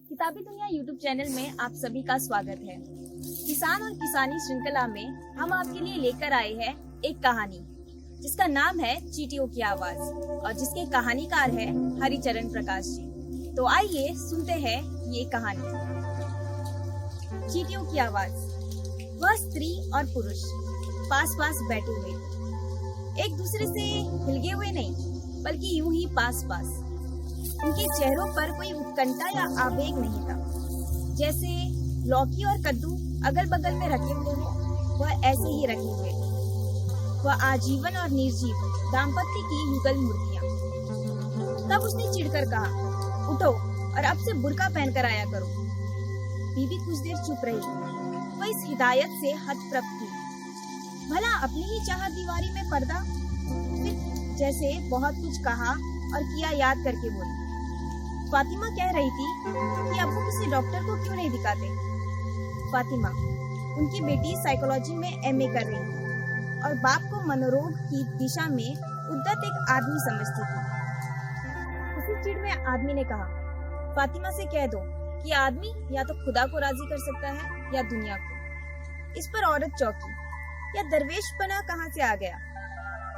किताबी दुनिया YouTube channel में आप सभी का स्वागत है। किसान और किसानी श्रृंखला में हम आपके लिए लेकर आए हैं एक कहानी जिसका नाम है चींटियों की आवाज और जिसके कहानीकार है हरिचरण प्रकाश जी। तो आइए सुनते हैं ये कहानी। चींटियों की आवाज। वह स्त्री और पुरुष पास पास बैठे हुए थे, एक दूसरे से हिलगे हुए नहीं बल्कि यूं ही पास पास। उनके चेहरों पर कोई उत्कंठा या आवेग नहीं था। जैसे लौकी और कद्दू अगल बगल में रखे हुए हो, वह ऐसे ही रखे हुए थे। वह आजीवन और निर्जीव दाम्पत्य की युगल मूर्तियां। तब उसने चिढ़कर कहा, उठो और अब से बुर्का पहनकर आया करो। बीबी कुछ देर चुप रही। वह इस हिदायत से हतप्रभ थी। भला अपनी ही चाहत दीवारी में पर्दा। फिर जैसे बहुत कुछ कहा और किया याद करके बोली, फातिमा कह रही थी कि अब्बू किसी डॉक्टर को क्यों नहीं दिखाते। फातिमा, उनकी बेटी साइकोलॉजी में एमए कर रही थी और बाप को मनोरोग की दिशा में उद्यत एक आदमी समझती थी। उसी चिढ़ में आदमी ने कहा, फातिमा से कह दो कि आदमी या तो खुदा को राजी कर सकता है या दुनिया को। इस पर औरत चौंकी। या दरवेशपना कहाँ से आ गया।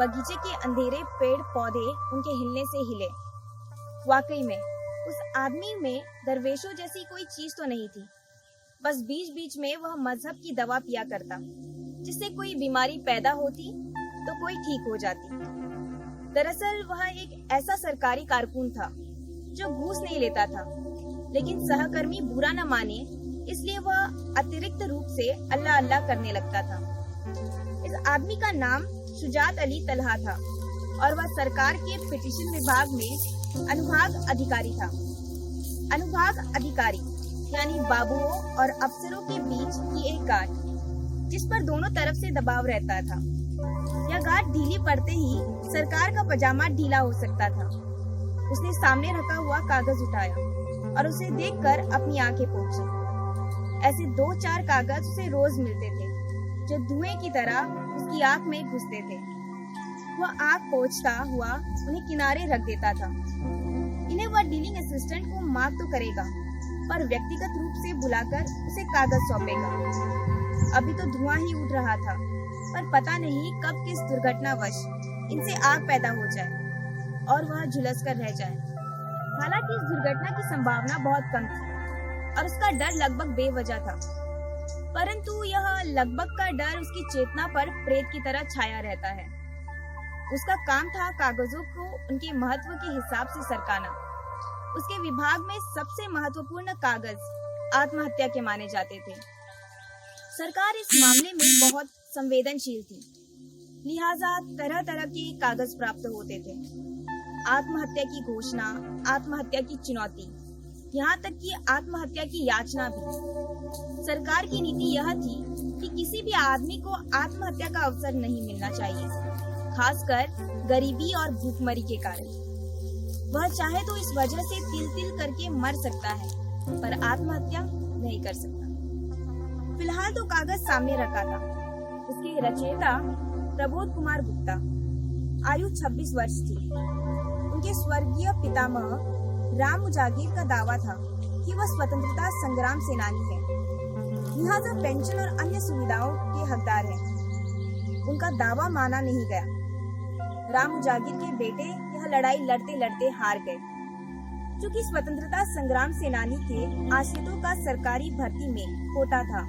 बगीचे के अंधेरे पेड़ पौधे उनके हिलने से हिले। वाकई में उस आदमी में दरवेशों जैसी कोई चीज तो नहीं थी। बस बीच बीच में वह मजहब की दवा पिया करता, जिससे कोई बीमारी पैदा होती तो कोई ठीक हो जाती। दरअसल वह एक ऐसा सरकारी कारकुन था जो घूस नहीं लेता था, लेकिन सहकर्मी बुरा न माने इसलिए वह अतिरिक्त रूप से अल्लाह अल्लाह करने लगता था। इस आदमी का नाम शुजात अली तलहा था और वह सरकार के पिटीशन विभाग में अनुभाग अधिकारी था। अनुभाग अधिकारी यानी बाबुओं और अफसरों के बीच की एक गांठ, जिस पर दोनों तरफ से दबाव रहता था। यह गांठ ढीली पड़ते ही सरकार का पजामा ढीला हो सकता था। उसने सामने रखा हुआ कागज उठाया और उसे देखकर अपनी आंखें पोंछी। ऐसे 2-4 कागज उसे रोज मिलते थे जो धुएं की तरह उसकी आंख में घुसते थे। वह आंख पोंछता हुआ उन्हें किनारे रख देता था। इन्हें वह डीलिंग असिस्टेंट को माफ तो करेगा, पर व्यक्तिगत रूप से बुलाकर उसे कागज सौंपेगा। अभी तो धुआं ही उड़ रहा था, पर पता नहीं कब किस दुर्घटनावश इनसे आग पैदा हो जाए और वह झुलस कर रह जाए। हालांकि इस दुर्घटना की संभावना बहुत कम थी और उसका डर लगभग बेवजह था, परंतु यह लगभग का डर उसकी चेतना पर प्रेत की तरह छाया रहता है। उसका काम था कागजों को उनके महत्व के हिसाब से सरकाना। उसके विभाग में सबसे महत्वपूर्ण कागज आत्महत्या के माने जाते थे। सरकार इस मामले में बहुत संवेदनशील थी, लिहाजा तरह तरह के कागज प्राप्त होते थे। आत्महत्या की घोषणा, आत्महत्या की चुनौती, यहाँ तक कि आत्महत्या की याचना भी। सरकार की नीति यह थी कि किसी भी आदमी को आत्महत्या का अवसर नहीं मिलना चाहिए, खासकर गरीबी और भूखमरी के कारण। वह चाहे तो इस वजह से तिल तिल करके मर सकता है, पर आत्महत्या नहीं कर सकता। फिलहाल तो कागज सामने रखा था। उसके रचयिता प्रबोध कुमार गुप्ता, आयु 26 वर्ष थी। उनके स्वर्गीय पितामह राम मुजागिर का दावा था कि वह स्वतंत्रता संग्राम सेनानी है, लिहाजा पेंशन और अन्य सुविधाओं के हकदार हैं। उनका दावा माना नहीं गया। राम मुजागिर के बेटे यह लड़ाई लड़ते लड़ते हार गए। चूंकि स्वतंत्रता संग्राम सेनानी के आश्रितों का सरकारी भर्ती में कोटा था,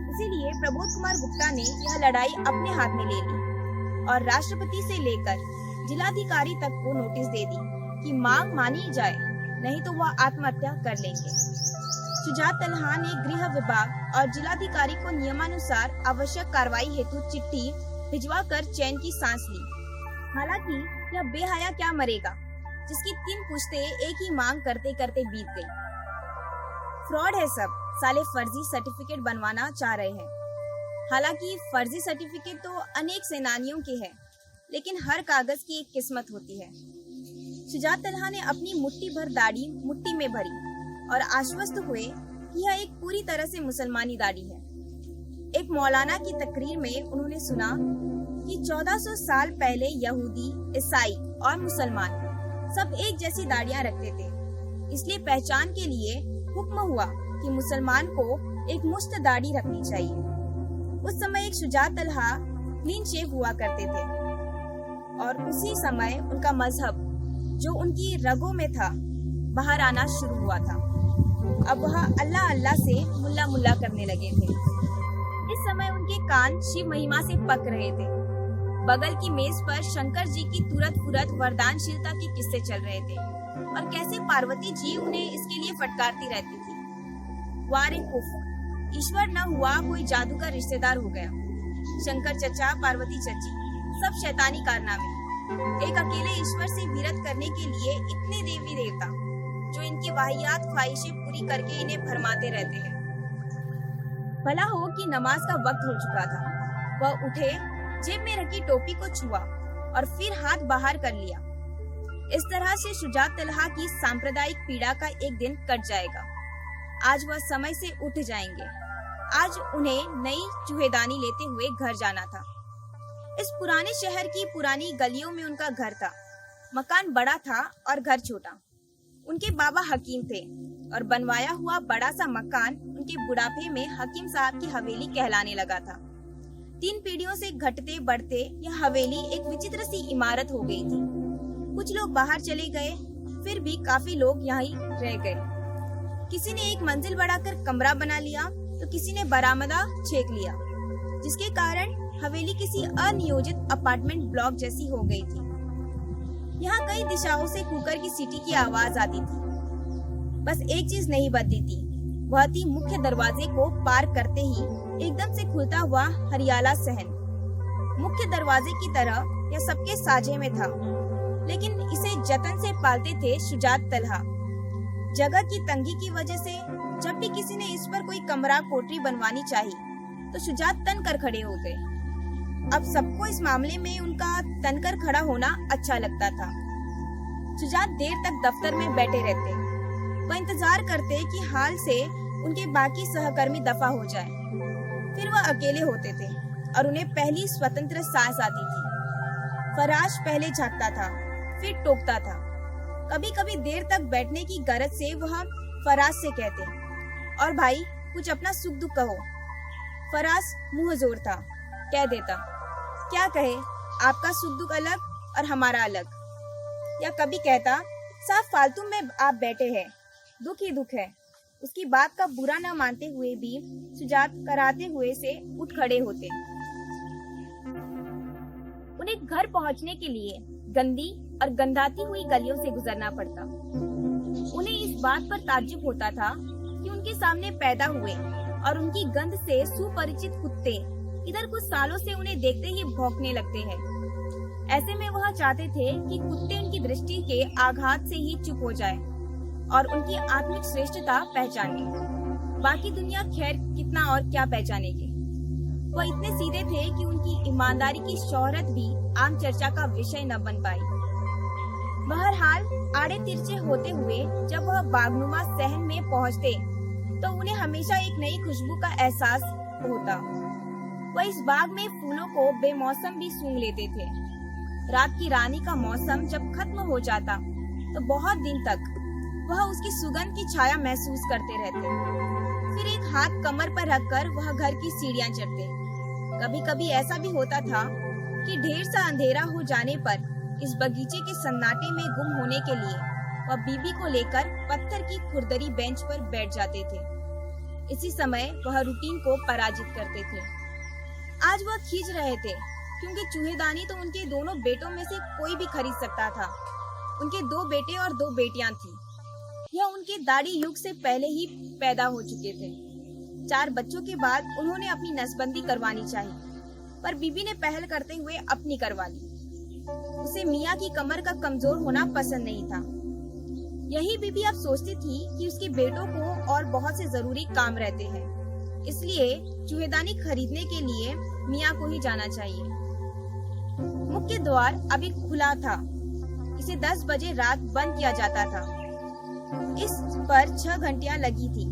इसीलिए प्रबोध कुमार गुप्ता ने यह लड़ाई अपने हाथ में ले ली और राष्ट्रपति से लेकर जिलाधिकारी तक को नोटिस दे दी कि मांग मानी जाए, नहीं तो वह आत्महत्या कर लेंगे। शुजात तलहा ने गृह विभाग और जिलाधिकारी को नियमानुसार आवश्यक कार्रवाई हेतु चिट्ठी भिजवाकर चैन की सांस ली। हालांकि यह बेहया क्या मरेगा, जिसकी 3 पुश्तें एक ही मांग करते करते बीत गई। फ्रॉड है सब, साले फर्जी सर्टिफिकेट बनवाना चाह रहे हैं। हालांकि फर्जी सर्टिफिकेट तो अनेक सेनानियों के हैं, लेकिन हर कागज की एक किस्मत होती है। शुजात तलहा ने अपनी मुट्ठी भर दाढ़ी मुट्ठी में भरी और आश्वस्त हुए कि यह एक पूरी तरह से मुसलमानी दाढ़ी है। एक मौलाना की तकरीर में उन्होंने सुना कि 1400 साल पहले यहूदी, ईसाई और मुसलमान सब एक जैसी दाढ़ियां रखते थे, इसलिए पहचान के लिए हुक्म हुआ कि मुसलमान को एक मुश्त दाढ़ी रखनी चाहिए। उस समय एक शुजा तलहा क्लीन शेव हुआ करते थे और उसी समय उनका मजहब जो उनकी रगों में था बाहर आना शुरू हुआ था। अब वह अल्लाह अल्लाह से मुल्ला मुल्ला करने लगे थे। इस समय उनके कान शिव महिमा से पक रहे थे। बगल की मेज पर शंकर जी की तुरत फुरत वरदानशीलता के किस्से चल रहे थे और कैसे पार्वती जी उन्हें इसके लिए फटकारती रहती थी। वारे कुफ, ईश्वर न हुआ कोई जादू का रिश्तेदार हो गया। शंकर चचा, पार्वती चची, सब शैतानी कारनामे। एक अकेले ईश्वर से विरत करने के लिए इतने देवी देवता जो इनकी वाहियात ख्वाहिशें पूरी करके इन्हें भरमाते रहते हैं। भला हो कि नमाज का वक्त हो चुका था। वह उठे, जेब में रखी टोपी को छुआ और फिर हाथ बाहर कर लिया। इस तरह से शुजा तलहा की सांप्रदायिक पीड़ा का एक दिन कट जाएगा। आज वह समय से उठ जाएंगे। आज उन्हें नई चूहेदानी लेते हुए घर जाना था। इस पुराने शहर की पुरानी गलियों में उनका घर था। मकान बड़ा था और घर छोटा। उनके बाबा हकीम थे और बनवाया हुआ बड़ा सा मकान उनके बुढ़ापे में हकीम साहब की हवेली कहलाने लगा था। 3 पीढ़ियों से घटते बढ़ते यह हवेली एक विचित्र सी इमारत हो गई थी। कुछ लोग बाहर चले गए, फिर भी काफी लोग यहीं रह गए। किसी ने एक मंजिल बढ़ाकर कमरा बना लिया तो किसी ने बरामदा छेक लिया, जिसके कारण हवेली किसी अनियोजित अपार्टमेंट ब्लॉक जैसी हो गई थी। यहाँ कई दिशाओं से कुकर की सीटी की आवाज आती थी। बस एक चीज नहीं बदली थी, वह थी मुख्य दरवाजे को पार करते ही एकदम से खुलता हुआ हरियाला सहन। मुख्य दरवाजे की तरह यह सबके साझे में था, लेकिन इसे जतन से पालते थे शुजात तलहा। जगह की तंगी की वजह से जब भी किसी ने इस पर कोई कमरा कोठरी बनवानी चाहिए तो शुजात तन कर खड़े होते। अब सबको इस मामले में उनका तनकर खड़ा होना अच्छा लगता था। शुजात देर तक दफ्तर में बैठे रहते। वह इंतजार करते कि हाल से उनके बाकी सहकर्मी दफा हो जाए। फिर वह अकेले होते थे और उन्हें पहली स्वतंत्र सांस आती थी। फराश पहले झांकता था, फिर टोकता था। कभी कभी देर तक बैठने की गरज से वह फराज से कहते, और भाई कुछ अपना सुख दुख कहो। फराज मुंह जोर था, कह देता, क्या कहे, आपका सुख दुख अलग और हमारा अलग। या कभी कहता, साफ फालतू में आप बैठे हैं, दुख ही दुख है। उसकी बात का बुरा न मानते हुए भी शुजात कराते हुए से उठ खड़े होते। उन्हें घर पहुंचने के लिए गंदी और गंधाती हुई गलियों से गुजरना पड़ता। उन्हें इस बात पर ताज्जुब होता था कि उनके सामने पैदा हुए और उनकी गंध से सुपरिचित कुत्ते इधर कुछ सालों से उन्हें देखते ही भौंकने लगते हैं। ऐसे में वह चाहते थे कि कुत्ते उनकी दृष्टि के आघात से ही चुप हो जाए और उनकी आत्मिक श्रेष्ठता पहचाने। बाकी दुनिया खैर कितना और क्या पहचानेगी। वह इतने सीधे थे कि उनकी ईमानदारी की शोहरत भी आम चर्चा का विषय न बन पाई। बहरहाल आड़े तिरछे होते हुए जब वह बागनुमा सहन में पहुंचते तो उन्हें हमेशा एक नई खुशबू का एहसास होता। वह इस बाग में फूलों को बेमौसम भी सूंघ लेते थे। रात की रानी का मौसम जब खत्म हो जाता तो बहुत दिन तक वह उसकी सुगंध की छाया महसूस करते रहते। फिर एक हाथ कमर पर रखकर वह घर की सीढ़ियां चढ़ते। कभी कभी ऐसा भी होता था कि ढेर सा अंधेरा हो जाने पर इस बगीचे के सन्नाटे में गुम होने के लिए वह बीबी को लेकर पत्थर की खुरदरी बेंच पर बैठ जाते थे। इसी समय वह रूटीन को पराजित करते थे। आज वह खींच रहे थे क्योंकि चूहेदानी तो उनके दोनों बेटों में से कोई भी खरीद सकता था। उनके 2 बेटे और 2 बेटियां थी। यह उनके दाढ़ी युग से पहले ही पैदा हो चुके थे। 4 बच्चों के बाद उन्होंने अपनी नसबंदी करवानी चाहिए, पर बीबी ने पहल करते हुए अपनी करवा ली। उसे मियाँ की कमर का कमजोर होना पसंद नहीं था। यही बीबी अब सोचती थी कि उसके बेटों को और बहुत से जरूरी काम रहते हैं, इसलिए चूहेदानी खरीदने के लिए मियाँ को ही जाना चाहिए। मुख्य द्वार अभी खुला था। इसे 10 बजे रात बंद किया जाता था। इस पर 6 घंटियां लगी थी।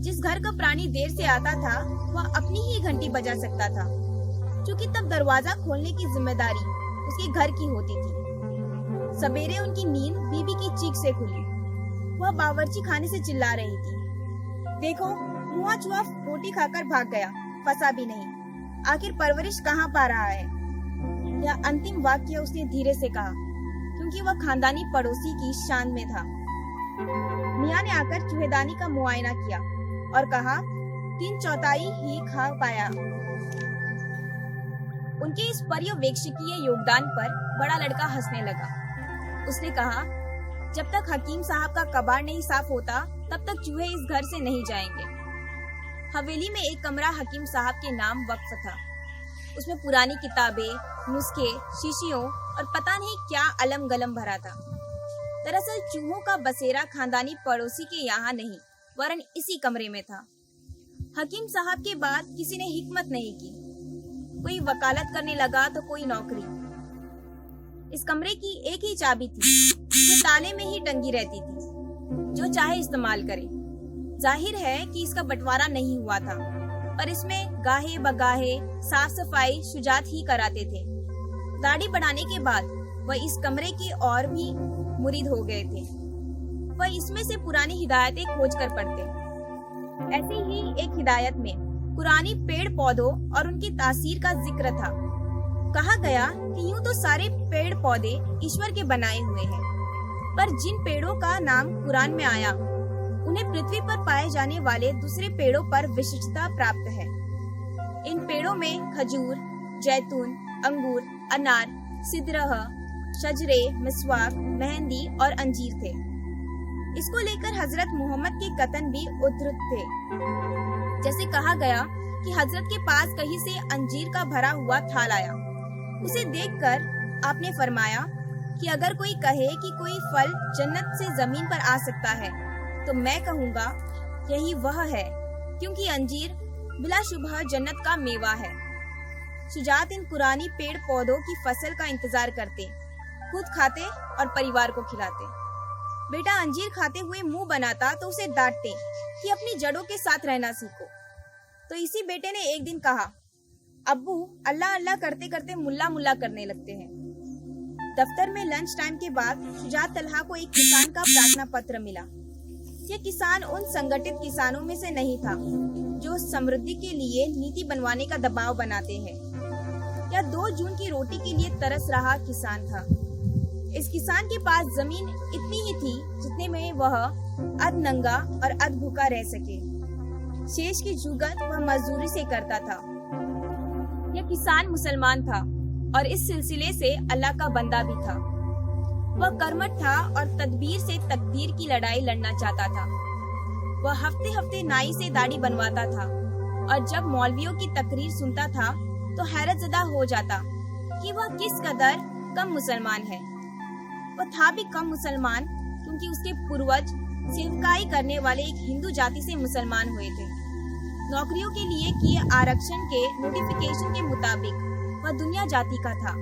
जिस घर का प्राणी देर से आता था वह अपनी ही घंटी बजा सकता था, क्योंकि तब दरवाजा खोलने की जिम्मेदारी उसके घर की होती थी। सवेरे उनकी नींद बीबी की चीख से खुली। वह बावर्ची खाने से चिल्ला रही थी। देखो, मुआ चूहा रोटी खाकर भाग गया, फंसा भी नहीं। आखिर परवरिश कहाँ पा रहा है? यह अंतिम वाक्य उसने धीरे से कहा, क्योंकि वह खानदानी पड़ोसी की शान में था। मियाँ ने आकर चूहेदानी का मुआयना किया और कहा, 3/4 ही खा पाया। उनके इस पर्यवेक्षकीय योगदान पर बड़ा लड़का हंसने लगा। उसने कहा, जब तक हकीम साहब का कबाड़ नहीं साफ होता, तब तक चूहे इस घर से नहीं जाएंगे। हवेली में एक कमरा हकीम साहब के नाम वक्फ था। उसमें पुरानी किताबें, नुस्खे, शीशियों और पता नहीं क्या अलम गलम भरा था। दरअसल चूहों का बसेरा खानदानी पड़ोसी के यहाँ नहीं, वरन इसी कमरे में था। हकीम साहब के बाद किसी ने हिकमत नहीं की। कोई वकालत करने लगा तो कोई नौकरी। इस कमरे की एक ही चाबी थी, जो ताले में ही टंगी रहती थी। जो चाहे इस्तेमाल करे। जाहिर है कि इसका बंटवारा नहीं हुआ था, पर इसमें गाहे बगाहे साफ सफाई शुजात ही कराते थे। दाढ़ी बढ़ाने के बाद वह इस कमरे के और भी मुरीद हो गए थे। वह इसमें से पुरानी हिदायतें खोज कर पढ़ते। ऐसी ही एक हिदायत में पुरानी पेड़ पौधों और उनकी तासीर का जिक्र था। कहा गया कि यूं तो सारे पेड़ पौधे ईश्वर के बनाए हुए हैं, पर जिन पेड़ों का नाम कुरान में आया, उन्हें पृथ्वी पर पाए जाने वाले दूसरे पेड़ों पर विशिष्टता प्राप्त है। इन पेड़ों में खजूर, जैतून, अंगूर, अनार, सिदरह, शजरे, मिस्वाक, मेहंदी और अंजीर थे। इसको लेकर हजरत मोहम्मद के कथन भी उद्धृत थे। जैसे कहा गया कि हजरत के पास कहीं से अंजीर का भरा हुआ थाल आया। उसे देखकर आपने फरमाया कि अगर कोई कहे कि कोई फल जन्नत से जमीन पर आ सकता है, तो मैं कहूँगा यही वह है, क्योंकि अंजीर बिलाशुबह जन्नत का मेवा है। शुजात इन पुरानी पेड़ पौधों की फसल का इंतजार करते, खुद खाते और परिवार को खिलाते। बेटा अंजीर खाते हुए मुंह बनाता तो उसे डांटते कि अपनी जड़ों के साथ रहना सीखो। तो इसी बेटे ने एक दिन कहा, अब्बू अल्लाह अल्लाह करते करते मुल्ला मुल्ला करने लगते हैं। दफ्तर में लंच टाइम के बाद शुजात तलहा को एक किसान का प्रार्थना पत्र मिला। यह किसान उन संगठित किसानों में से नहीं था जो समृद्धि के लिए नीति बनवाने का दबाव बनाते हैं। यह 2 जून की रोटी के लिए तरस रहा किसान था। इस किसान के पास जमीन इतनी ही थी जितने में वह अध नंगा और अध भूखा रह सके। शेष की जुगत वह मजदूरी से करता था। यह किसान मुसलमान था और इस सिलसिले से अल्लाह का बंदा भी था। वह कर्मठ था और तदबीर से तकदीर की लड़ाई लड़ना चाहता था। वह हफ्ते हफ्ते नाई से दाढ़ी बनवाता था और जब मौलवियों की तकरीर सुनता था तो हैरतजदा हो जाता कि वह किस कदर कम मुसलमान है। वह था भी कम मुसलमान क्योंकि उसके पूर्वज सेवकाई करने वाले एक हिंदू जाति से मुसलमान हुए थे। नौकरियों के लिए किए आरक्षण के नोटिफिकेशन के मुताबिक वह दुनिया जाति का था।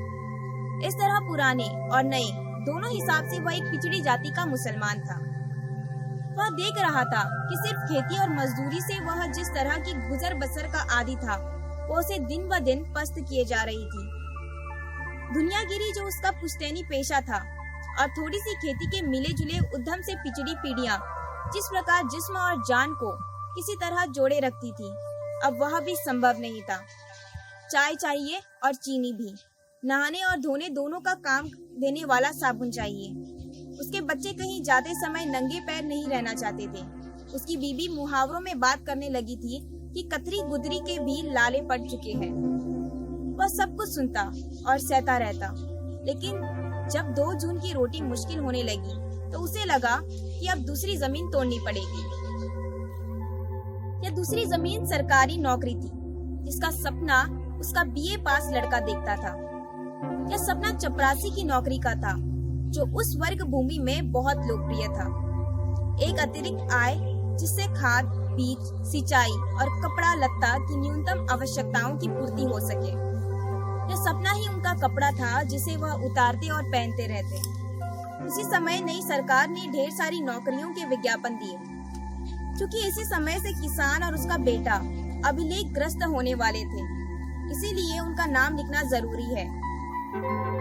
इस तरह पुराने और नए दोनों हिसाब से वह एक पिछड़ी जाति का मुसलमान था। वह देख रहा था कि सिर्फ खेती और मजदूरी से वह जिस तरह की गुजर बसर का आदी था, वो उसे दिन ब दिन पस्त किए जा रही थी। दुनियागिरी जो उसका पुश्तैनी पेशा था और थोड़ी सी खेती के मिले जुले उद्यम से पिछड़ी पीढ़ियां जिस प्रकार जिस्म और जान को किसी तरह जोड़े रखती थी, अब वह भी संभव नहीं था। चाय चाहिए और चीनी भी, नहाने और धोने दोनों का काम देने वाला साबुन चाहिए। उसके बच्चे कहीं जाते समय नंगे पैर नहीं रहना चाहते थे। उसकी बीबी मुहावरों में बात करने लगी थी कि कतरी गुदरी के भी लाले पड़ चुके हैं। वह सब कुछ सुनता और सहता रहता, लेकिन जब 2 जून की रोटी मुश्किल होने लगी तो उसे लगा कि अब दूसरी जमीन तोड़नी पड़ेगी। यह दूसरी जमीन सरकारी नौकरी थी जिसका सपना उसका बीए पास लड़का देखता था। यह सपना चपरासी की नौकरी का था जो उस वर्ग भूमि में बहुत लोकप्रिय था। एक अतिरिक्त आय जिससे खाद, बीज, सिंचाई और कपड़ा लत्ता की न्यूनतम आवश्यकताओं की पूर्ति हो सके। यह सपना ही उनका कपड़ा था जिसे वह उतारते और पहनते रहते। उसी समय नई सरकार ने ढेर सारी नौकरियों के विज्ञापन दिए। क्योंकि इसी समय से किसान और उसका बेटा अभिलेख ग्रस्त होने वाले थे, इसीलिए उनका नाम लिखना जरूरी है।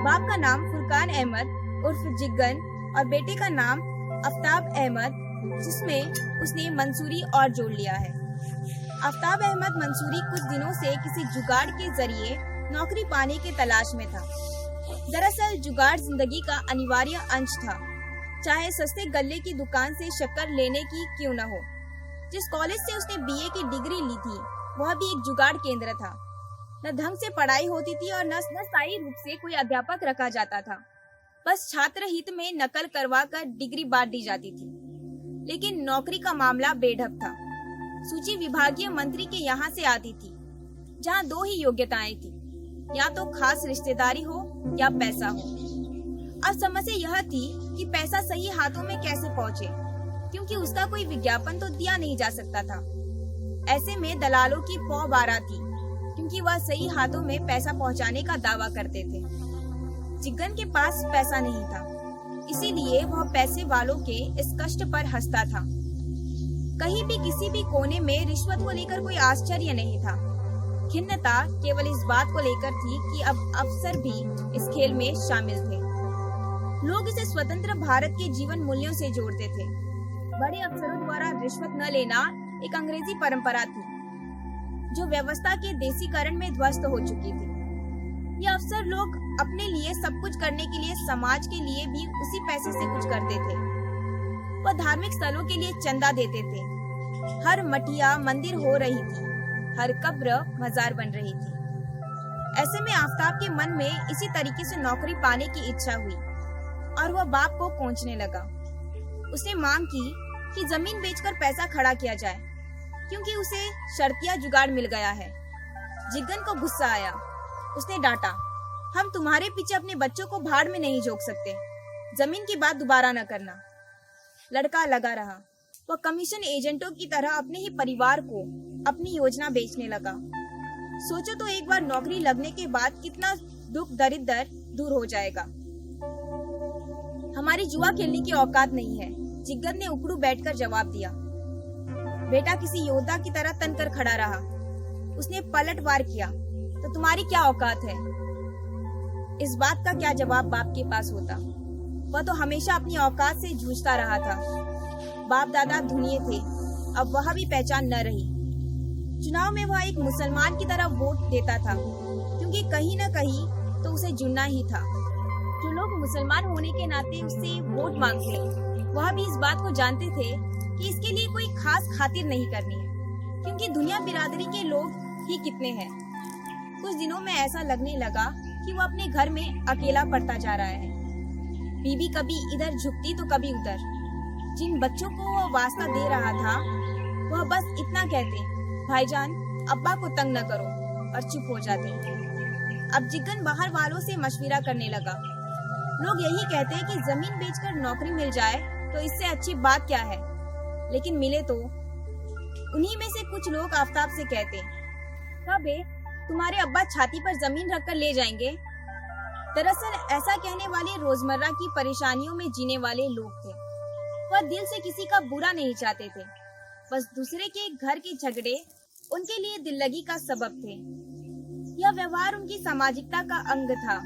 बाप का नाम फुरकान अहमद उर्फ जिग्गन और बेटे का नाम आफ्ताब अहमद जिसमें उसने मंसूरी और जोड़ लिया है। आफ्ताब अहमद मंसूरी कुछ दिनों से किसी जुगाड़ के जरिए नौकरी पाने के तलाश में था। दरअसल जुगाड़ जिंदगी का अनिवार्य अंश था, चाहे सस्ते गल्ले की दुकान से शक्कर लेने की क्यों न हो। जिस कॉलेज से उसने बीए की डिग्री ली थी वह भी एक जुगाड़ केंद्र था। न ढंग से पढ़ाई होती थी और न स्थायी रूप से कोई अध्यापक रखा जाता था। बस छात्र हित में नकल करवा कर डिग्री बांट दी जाती थी। लेकिन नौकरी का मामला बेढप था। सूची विभागीय मंत्री के यहाँ से आती थी, जहाँ दो ही योग्यताएं थी, या तो खास रिश्तेदारी हो या पैसा हो। अब समस्या यह थी कि पैसा सही हाथों में कैसे पहुँचे, क्योंकि उसका कोई विज्ञापन तो दिया नहीं जा सकता था। ऐसे में दलालों की पौ बारा थी, क्योंकि वह सही हाथों में पैसा पहुंचाने का दावा करते थे। जिग्गन के पास पैसा नहीं था, इसीलिए वह पैसे वालों के इस कष्ट पर हंसता था। कहीं भी किसी भी कोने में रिश्वत को लेकर कोई आश्चर्य नहीं था। खिन्नता केवल इस बात को लेकर थी कि अब अफसर भी इस खेल में शामिल थे। लोग इसे स्वतंत्र भारत के जीवन मूल्यों से जोड़ते थे। बड़े अफसरों द्वारा रिश्वत न लेना एक अंग्रेजी परंपरा थी, जो व्यवस्था के देसीकरण में ध्वस्त हो चुकी थी। ये अफसर लोग अपने लिए सब कुछ करने के लिए समाज के लिए भी उसी पैसे से कुछ करते थे। वह धार्मिक स्थलों के लिए चंदा देते थे। हर मठिया मंदिर हो रही थी, हर कब्र मजार बन रही थी। ऐसे में आफ्ताब के मन में इसी तरीके से नौकरी पाने की इच्छा हुई और वह बाप को कोंचने लगा। उसने मांग की कि जमीन बेचकर पैसा खड़ा किया जाए, क्योंकि उसे शर्तिया जुगाड़ मिल गया है। जिग्गन को गुस्सा आया। उसने डांटा, हम तुम्हारे पीछे अपने बच्चों को भाड़ में नहीं झोंक सकते। जमीन की बात दोबारा न करना। लड़का लगा रहा। वह कमीशन एजेंटों की तरह अपने ही परिवार को अपनी योजना बेचने लगा। सोचो तो एक बार नौकरी लगने के बाद कितना दुख दरिद्र दूर हो जाएगा। हमारी जुआ खेलने की औकात नहीं है, जिग्गन ने उकड़ू बैठकर जवाब दिया। बेटा किसी योद्धा की तरह तनकर खड़ा रहा। उसने पलटवार किया, तो तुम्हारी क्या औकात है? इस बात का क्या जवाब बाप के पास होता? वह तो हमेशा अपनी औकात से जूझता रहा था। बाप दादा धुनिये थे, अब वह भी पहचान न रही। चुनाव में वह एक मुसलमान की तरह वोट देता था, क्योंकि कहीं न कहीं तो उसे जुड़ना ही था। जो लोग मुसलमान होने के नाते उससे वोट मांगते, वह भी इस बात को जानते थे कि इसके लिए कोई खास खातिर नहीं करनी है, क्योंकि दुनिया बिरादरी के लोग ही कितने हैं। कुछ दिनों में ऐसा लगने लगा कि वो अपने घर में अकेला पड़ता जा रहा है। बीबी कभी इधर झुकती तो कभी उधर। जिन बच्चों को वह वास्ता दे रहा था, वह बस इतना कहते, भाईजान अब्बा को तंग न करो, और चुप हो जाते। अब जिग्गन बाहर वालों से मशविरा करने लगा। लोग यही कहते कि जमीन बेचकर नौकरी मिल जाए तो इससे अच्छी बात क्या है, लेकिन मिले तो। उन्हीं में से कुछ लोग आफ्ताब से कहते, कबे तुम्हारे अब्बा छाती पर जमीन रखकर ले जाएंगे। दरअसल ऐसा कहने वाले रोजमर्रा की परेशानियों में जीने वाले लोग थे। वह दिल से किसी का बुरा नहीं चाहते थे, बस दूसरे के घर के झगड़े उनके लिए दिल्लगी का सबब थे। यह व्यवहार उनकी सामाजिकता का अंग था।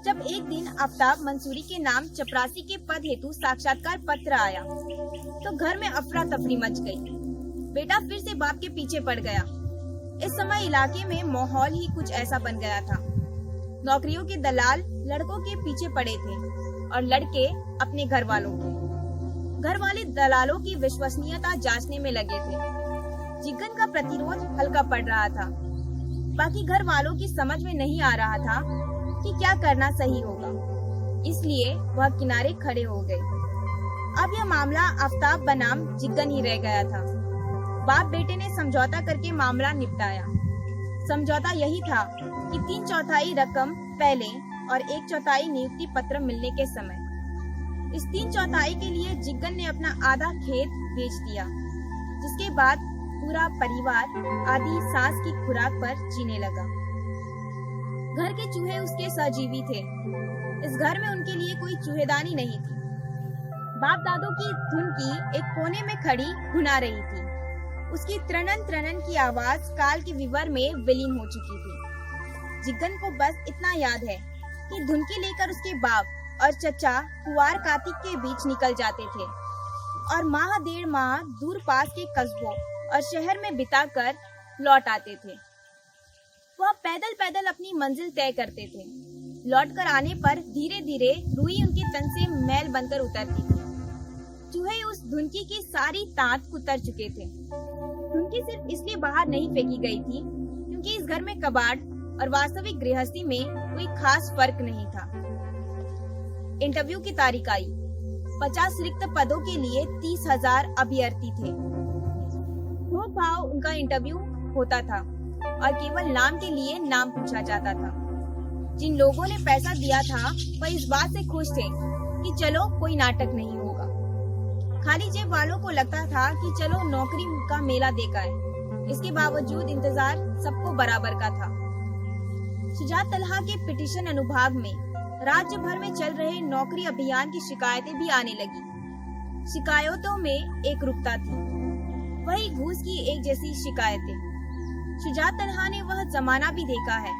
जब एक दिन आफ्ताब मंसूरी के नाम चपरासी के पद हेतु साक्षात्कार पत्र आया, तो घर में अफरा तफरी मच गई। बेटा फिर से बाप के पीछे पड़ गया। इस समय इलाके में माहौल ही कुछ ऐसा बन गया था। नौकरियों के दलाल लड़कों के पीछे पड़े थे और लड़के अपने घर वालों के। घर वाले दलालों की विश्वसनीयता जांचने में लगे थे। जिग्गन का प्रतिरोध हल्का पड़ रहा था। बाकी घर वालों की समझ में नहीं आ रहा था कि क्या करना सही होगा, इसलिए वह किनारे खड़े हो गए। अब यह मामला आफ्ताब बनाम जिग्गन ही रह गया था। बाप बेटे ने समझौता करके मामला निपटाया। समझौता यही था कि 3/4 रकम पहले और 1/4 नियुक्ति पत्र मिलने के समय। इस 3/4 के लिए जिग्गन ने अपना आधा खेत बेच दिया, जिसके बाद पूरा परिवार आधी सांस की खुराक पर जीने लगा। घर के चूहे उसके सहजीवी थे। इस घर में उनके लिए कोई चूहेदानी नहीं थी। बाप दादों की धुन की एक कोने में खड़ी घुना रही थी। उसकी त्रनन त्रनन की आवाज काल के विवर में विलीन हो चुकी थी। जिग्गन को बस इतना याद है कि धुनकी लेकर उसके बाप और चचा कुवार कार्तिक के बीच निकल जाते थे। और माह डेढ़ माह दूर पास के कस्बों और शहर में बिताकर लौट आते थे। वह पैदल पैदल अपनी मंजिल तय करते थे। लौटकर आने पर धीरे धीरे रुई उनके तन से मैल बनकर उतरती थी। चूहे उस धुनकी की सारी तांत कुतर चुके थे। धुनकी सिर्फ इसलिए बाहर नहीं फेंकी गई थी क्योंकि इस घर में कबाड़ और वास्तविक गृहस्थी में कोई खास फर्क नहीं था। इंटरव्यू की तारीख आई। 50 रिक्त पदों के लिए 30,000 अभ्यर्थी थे। वो भाव उनका इंटरव्यू होता था और केवल नाम के लिए नाम पूछा जाता था। जिन लोगों ने पैसा दिया था वह इस बात से खुश थे कि चलो कोई नाटक नहीं होगा। खाली जेब वालों को लगता था कि चलो नौकरी का मेला देखा है। इसके बावजूद इंतजार सबको बराबर का था। शुजात तलहा के पिटीशन अनुभाग में राज्य भर में चल रहे नौकरी अभियान की शिकायतें भी आने लगी। शिकायतों में एक रूपता थी, वही घूस की एक जैसी शिकायतें। शुजात तलहा ने वह जमाना भी देखा है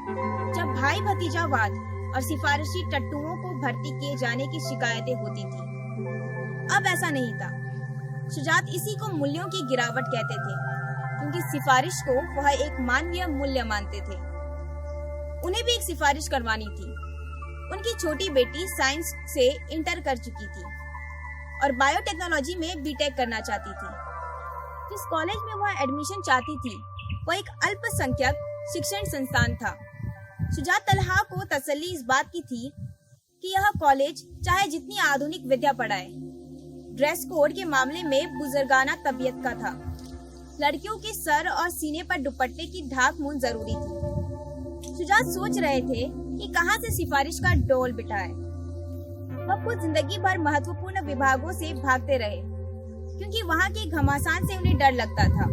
जब भाई भतीजावाद और सिफारिशी टट्टुओं को भर्ती किए जाने की शिकायतें होती थी। अब ऐसा नहीं था। शुजात इसी को मूल्यों की गिरावट कहते थे क्योंकि सिफारिश को वह एक मानवीय मूल्य मानते थे। उन्हें भी एक सिफारिश करवानी थी। उनकी छोटी बेटी साइंस से इंटर कर चुकी थी और बायोटेक्नोलॉजी में बीटेक करना चाहती थी। जिस कॉलेज में वह एडमिशन चाहती थी वह एक अल्पसंख्यक शिक्षण संस्थान था। शुजात तलहा को तसल्ली इस बात की थी कि यह कॉलेज चाहे जितनी आधुनिक विद्या पढ़ाए, ड्रेस कोड के मामले में बुजुर्गाना तबीयत का था। लड़कियों के सर और सीने पर दुपट्टे की ढाक मूंद जरूरी थी। शुजात सोच रहे थे कि कहां से सिफारिश का डोल बिठाए। वह खुद जिंदगी भर महत्वपूर्ण विभागों से भागते रहे क्योंकि वहां के घमासान से उन्हें डर लगता था।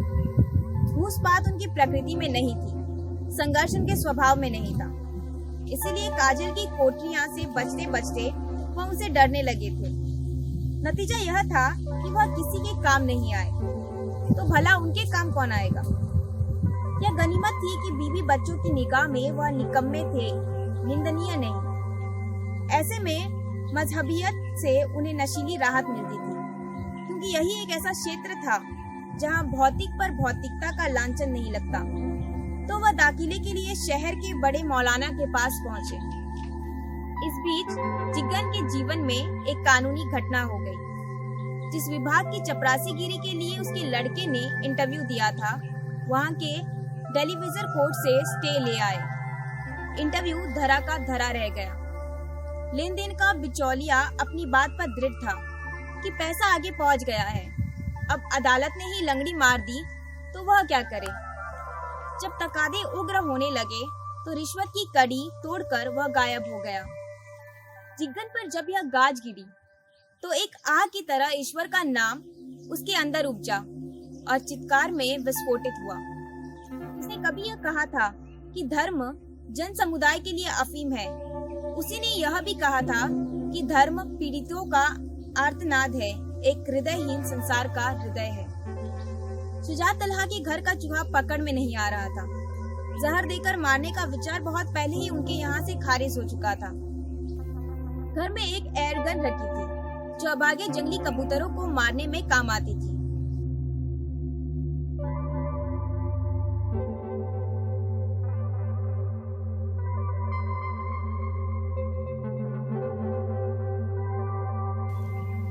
घूसपात उनकी प्रकृति में नहीं थी, संघर्ष उनके स्वभाव में नहीं था। इसीलिए काजल की कोठरियां से बचते बचते वह उनसे डरने लगे थे। नतीजा यह था कि वह किसी के काम नहीं आए, तो भला उनके काम कौन आएगा। यह गनीमत थी कि बीवी बच्चों की निगाह में वह निकम्मे थे, निंदनीय नहीं। ऐसे में मजहबियत से उन्हें नशीली राहत मिलती थी क्योंकि यही एक ऐसा क्षेत्र था जहां भौतिक पर भौतिकता का लांछन नहीं लगता। तो वह दाखिले के लिए शहर के बड़े मौलाना के पास पहुंचे। इस बीच जिगन के जीवन में एक कानूनी घटना हो गई। जिस विभाग की चपरासीगिरी के लिए उसके लड़के ने इंटरव्यू दिया था, वहां के टेलीविजन कोर्ट से स्टे ले आए। इंटरव्यू धरा का धरा रह गया। लेन देन का बिचौलिया अपनी बात पर दृढ़ था कि पैसा आगे पहुंच गया है। अब अदालत ने ही लंगड़ी मार दी तो वह क्या करे। जब तकादे उग्र होने लगे तो रिश्वत की कड़ी तोड़कर वह गायब हो गया। जिगन पर जब यह गाज गिरी तो एक आग की तरह ईश्वर का नाम उसके अंदर उपजा और चित्कार में विस्फोटित हुआ। उसने कभी यह कहा था कि धर्म जन समुदाय के लिए अफीम है। उसी ने यह भी कहा था कि धर्म पीड़ितों का आर्तनाद है, एक हृदयहीन संसार का हृदय है। शुजात तलहा के घर का चूहा पकड़ में नहीं आ रहा था। जहर देकर मारने का विचार बहुत पहले ही उनके यहाँ से खारिज हो चुका था। घर में एक एयर गन रखी थी जो अभागे जंगली कबूतरों को मारने में काम आती थी।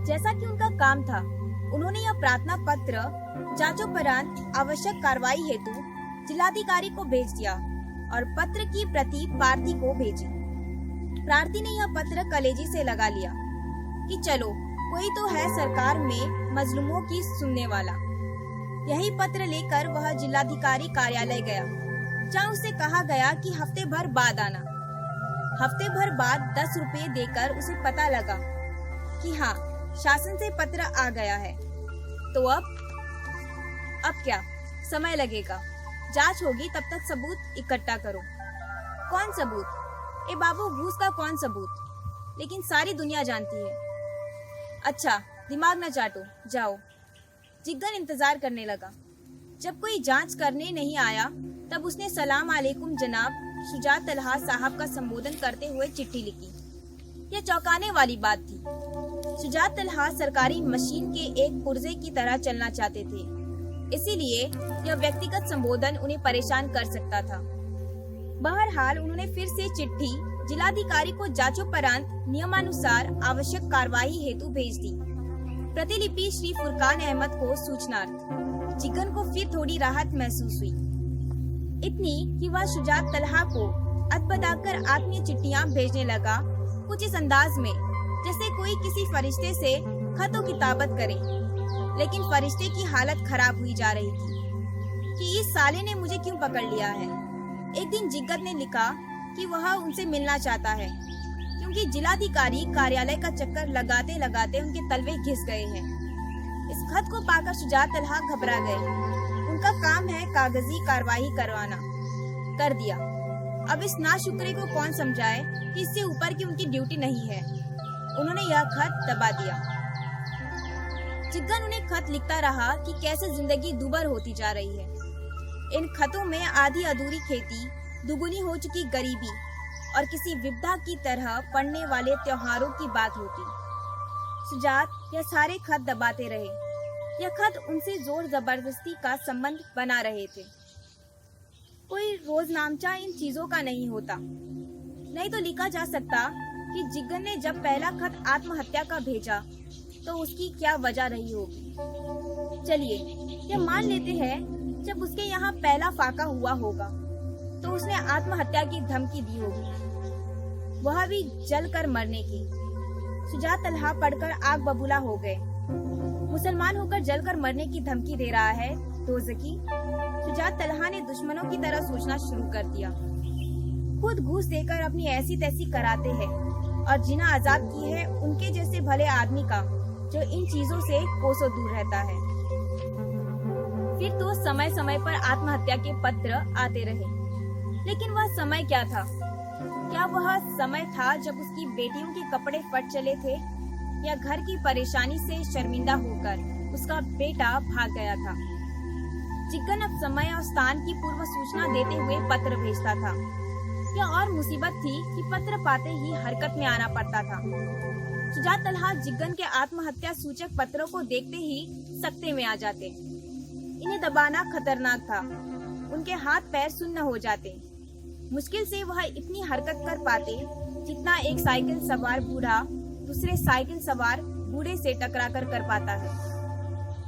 जैसा कि उनका काम था, उन्होंने यह प्रार्थना पत्र जांचोपरांत आवश्यक कार्रवाई हेतु जिलाधिकारी को भेज दिया और पत्र की प्रति पार्थी को भेजी। प्रार्थी ने यह पत्र कलेजी से लगा लिया कि चलो कोई तो है सरकार में मजलूमों की सुनने वाला। यही पत्र लेकर वह जिलाधिकारी कार्यालय गया, जहाँ उसे कहा गया कि हफ्ते भर बाद आना। हफ्ते भर बाद 10 रुपए देकर उसे पता लगा कि हाँ, शासन से पत्र आ गया है। तो अब क्या, समय लगेगा, जांच होगी, तब तक सबूत इकट्ठा करो। कौन सबूत? ए बाबू, घूस का कौन सबूत? लेकिन सारी दुनिया जानती है। अच्छा, दिमाग न चाटो, जाओ। जिगन इंतजार करने लगा। जब कोई जांच करने नहीं आया तब उसने सलाम अलैकुम जनाब शुजात तलहा साहब का संबोधन करते हुए चिट्ठी लिखी। यह चौंकाने वाली बात थी। शुजात तलहा सरकारी मशीन के एक पुर्जे की तरह चलना चाहते थे, इसीलिए यह व्यक्तिगत संबोधन उन्हें परेशान कर सकता था। बहरहाल उन्होंने फिर से चिट्ठी जिलाधिकारी को जांचोपरांत नियमानुसार आवश्यक कार्रवाई हेतु भेज दी। प्रतिलिपि श्री फुरकान अहमद को सूचनार्थ। जिगन को फिर थोड़ी राहत महसूस हुई, इतनी कि वह शुजात तलहा को अदबदाकर आत्मीय चिट्ठियां भेजने लगा, कुछ इस अंदाज में जैसे कोई किसी फरिश्ते से खतों किताबत करे। लेकिन फरिश्ते की हालत खराब हुई जा रही थी कि इस साले ने मुझे क्यों पकड़ लिया है। एक दिन जिगत ने लिखा कि वह उनसे मिलना चाहता है, क्योंकि जिलाधिकारी कार्यालय का चक्कर लगाते लगाते उनके तलवे घिस गए हैं। इस खत को पाकर शुजात तलहा घबरा गए। उनका काम है कागजी कार्रवाई करवाना, कर दिया। अब इस नाशुक्रे को कौन समझाए कि इससे ऊपर की उनकी ड्यूटी नहीं है। उन्होंने यह खत दबा दिया। जिगन उन्हें खत लिखता रहा कि कैसे जिंदगी दुभर होती जा रही है। इन खतों में आधी अधूरी खेती, दुगुनी हो चुकी गरीबी और किसी विपदा की तरह पड़ने वाले त्योहारों की बात होती। शुजात यह सारे खत दबाते रहे। यह खत उनसे जोर जबरदस्ती का संबंध बना रहे थे। कोई रोजनामचा इन चीजों का नहीं होता। नहीं तो लिखा जा सकता कि जिगन ने जब पहला खत आत्महत्या का भेजा तो उसकी क्या वजह रही होगी। चलिए यह मान लेते हैं जब उसके यहाँ पहला फाका हुआ होगा तो उसने आत्महत्या की धमकी दी होगी, वह भी जल कर मरने की। शुजात तलहा पढ़कर आग बबूला हो गए। मुसलमान होकर जलकर मरने की धमकी दे रहा है दोज़खी। शुजात तलहा ने दुश्मनों की तरह सोचना शुरू कर दिया। खुद घूस देकर अपनी ऐसी तैसी कराते हैं और जिन्हें आजाद की है उनके जैसे भले आदमी का जो इन चीजों से कोसों दूर रहता है। फिर तो समय समय पर आत्महत्या के पत्र आते रहे, लेकिन वह समय क्या था? क्या वह समय था जब उसकी बेटियों के कपड़े फट चले थे, या घर की परेशानी से शर्मिंदा होकर उसका बेटा भाग गया था? जिगन अब समय और स्थान की पूर्व सूचना देते हुए पत्र भेजता था। यह और मुसीबत थी कि पत्र पाते ही हरकत में आना पड़ता था। शुजात तलहा जिगन के आत्महत्या सूचक पत्रों को देखते ही सकते में आ जाते। इन्हें दबाना खतरनाक था। उनके हाथ पैर सुन्न हो जाते। मुश्किल से वह इतनी हरकत कर पाते जितना एक साइकिल सवार बूढ़ा दूसरे साइकिल सवार बूढ़े से टकराकर कर पाता है।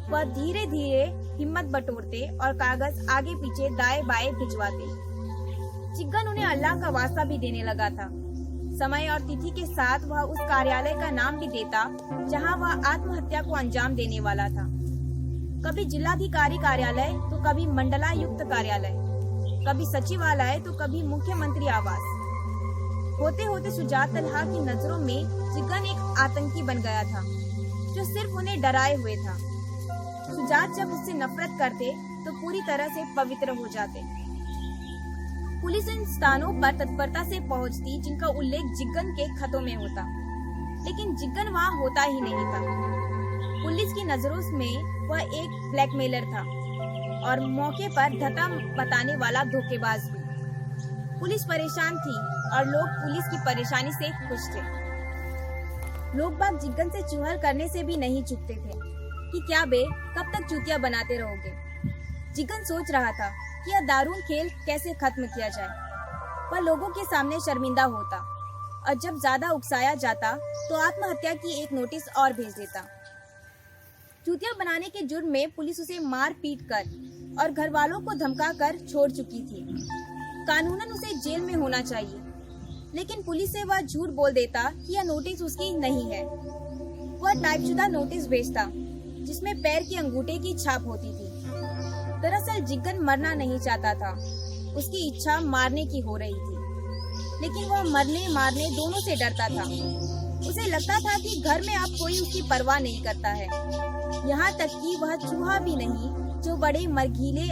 वह धीरे धीरे हिम्मत बटोरते और कागज आगे पीछे दाएं बाएं भिजवाते। जिगन उन्हें अल्लाह का वास्ता भी देने लगा था। समय और तिथि के साथ वह उस कार्यालय का नाम भी देता जहां वह आत्महत्या को अंजाम देने वाला था। कभी जिलाधिकारी कार्यालय तो कभी मंडलायुक्त कार्यालय, कभी सचिवालय तो कभी मुख्यमंत्री आवास। होते होते शुजात तलहा की नजरों में जिगन एक आतंकी बन गया था जो सिर्फ उन्हें डराए हुए था। शुजात जब उससे नफरत करते तो पूरी तरह से पवित्र हो जाते। पुलिस इन स्थानों पर तत्परता से पहुंचती जिनका उल्लेख जिगन के खतों में होता, लेकिन जिगन वहां होता ही नहीं था। पुलिस की नजरों में वह एक ब्लैकमेलर था और मौके पर धता बताने वाला धोखेबाज भी। पुलिस परेशान थी और लोग पुलिस की परेशानी से खुश थे। लोग बाग जिगन से चुहल करने से भी नहीं चूकते थे कि क्या बे, कब तक चूतिया बनाते रहोगे। जिगन सोच रहा था कि यह दारुण खेल कैसे खत्म किया जाए। वह लोगों के सामने शर्मिंदा होता और जब ज्यादा उकसाया जाता तो आत्महत्या की एक नोटिस और भेज देता। चूतिया बनाने के जुर्म में पुलिस उसे मार पीट कर और घर वालों को धमका कर छोड़ चुकी थी। कानूनन उसे जेल में होना चाहिए, लेकिन पुलिस से वह झूठ बोल देता कि यह नोटिस उसकी नहीं है। वह टाइपशुदा नोटिस भेजता जिसमें पैर की अंगूठे की छाप होती थी। दरअसल जिगन मरना नहीं चाहता था, उसकी इच्छा मारने की हो रही थी, लेकिन वह मरने मारने दोनों से डरता था। उसे लगता था कि घर में अब कोई उसकी परवाह नहीं करता है, यहाँ तक कि वह चूहा भी नहीं जो बड़े मरघीले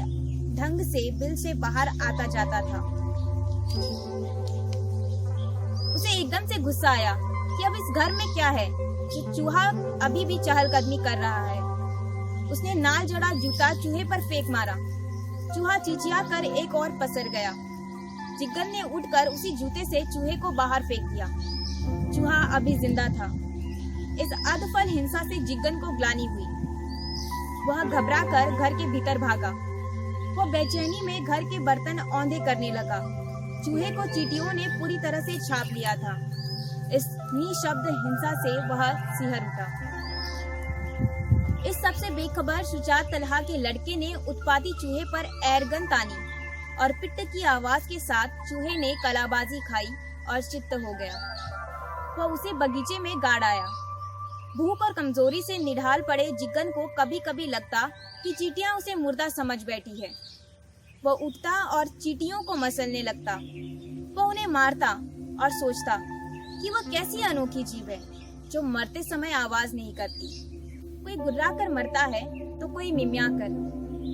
ढंग से बिल से बाहर आता जाता था। उसे एकदम से गुस्सा आया कि अब इस घर में क्या है कि चूहा अभी भी चहलकदमी कर रहा है। उसने नाल जड़ा जूता चूहे पर फेंक मारा। चूहा चिचिया कर एक और पसर गया। जिगन ने उठकर उसी जूते से चूहे को बाहर फेंक दिया। चूहा अभी जिंदा था। इस अधफल हिंसा से जिग्गन को ग्लानि हुई। वह घबराकर घर के भीतर भागा। वह बेचैनी में घर के बर्तन औंधे करने लगा। चूहे को चींटियों ने पूरी तरह से छाप लिया था। इस निःशब्द हिंसा से वह सिहर उठा। इस सबसे बेखबर शुजात तलहा के लड़के ने उत्पाती चूहे पर एयरगन तानी और पिट्ट की आवाज के साथ चूहे ने कलाबाजी खाई और चित्त हो गया। वह उसे बगीचे में गाड़ आया। भूख और कमजोरी से निढाल पड़े जिग्गन को कभी कभी लगता कि चींटियां उसे मुर्दा समझ बैठी है। वह उठता और चींटियों को मसलने लगता। वह उन्हें मारता और सोचता कि वह कैसी अनोखी जीव है जो मरते समय आवाज नहीं करती। कोई गुर्रा कर मरता है तो कोई मिमिया कर,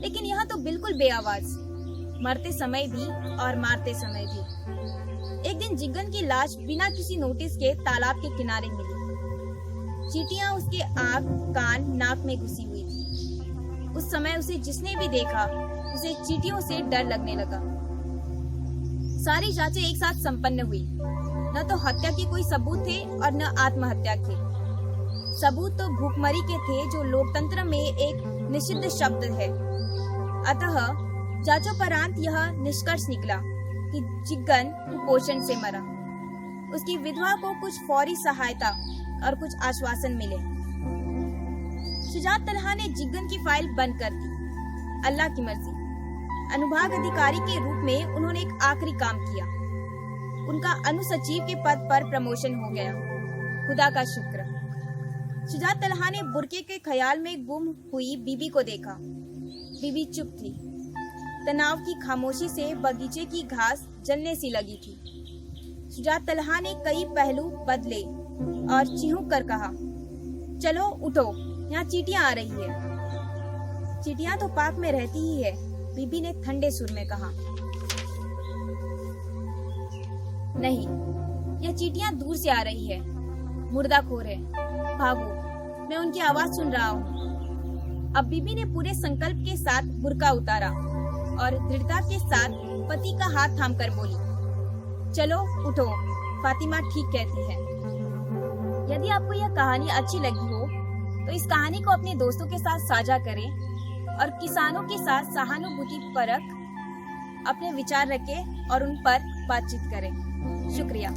लेकिन यह तो बिल्कुल बेआवाज, मरते समय भी और मारते समय भी। एक दिन जिग्गन की लाश बिना किसी नोटिस के तालाब के किनारे मिली। चींटियां उसके आँख, कान, नाक में घुसी हुई थी। उस समय उसे जिसने भी देखा उसे चींटियों से डर लगने लगा। सारी जांचें एक साथ संपन्न हुई। न तो हत्या के कोई सबूत थे और न आत्महत्या के। सबूत तो भूखमरी के थे जो लोकतंत्र में एक निषिद्ध शब्द है। अतः जांचोपरांत यह निष्कर्ष निकला कि जिग्गन कुपोषण से मरा। उसकी विधवा को कुछ फौरी सहायता और कुछ आश्वासन मिले। शुजात तलहा ने जिग्गन की फाइल बंद कर दी। अल्लाह की मर्जी। अनुभाग अधिकारी के रूप में उन्होंने एक आखिरी काम किया। उनका अनुसचिव के पद पर प्रमोशन हो गया। खुदा का शुक्र। शुजात तलहा ने बुरके के ख्याल में गुम हुई बीबी को देखा। बीबी चुप थी। तनाव की खामोशी से बगीचे की घास जलने सी लगी थी। शुजात तलहा ने कई पहलू बदले और चिहुक कर कहा, चलो उठो, यहाँ चींटियां आ रही है। चींटियां तो पार्क में रहती ही है, बीबी ने ठंडे सुर में कहा। नहीं, यह चींटियां दूर से आ रही है, मुर्दाखोर है। भागो, मैं उनकी आवाज सुन रहा हूँ। अब बीबी ने पूरे संकल्प के साथ बुर्का उतारा और दृढ़ता के साथ पति का हाथ थामकर बोली, चलो उठो, फातिमा ठीक कहती है। यदि आपको यह कहानी अच्छी लगी हो तो इस कहानी को अपने दोस्तों के साथ साझा करें और किसानों के साथ सहानुभूति परक अपने विचार रखें और उन पर बातचीत करें। शुक्रिया।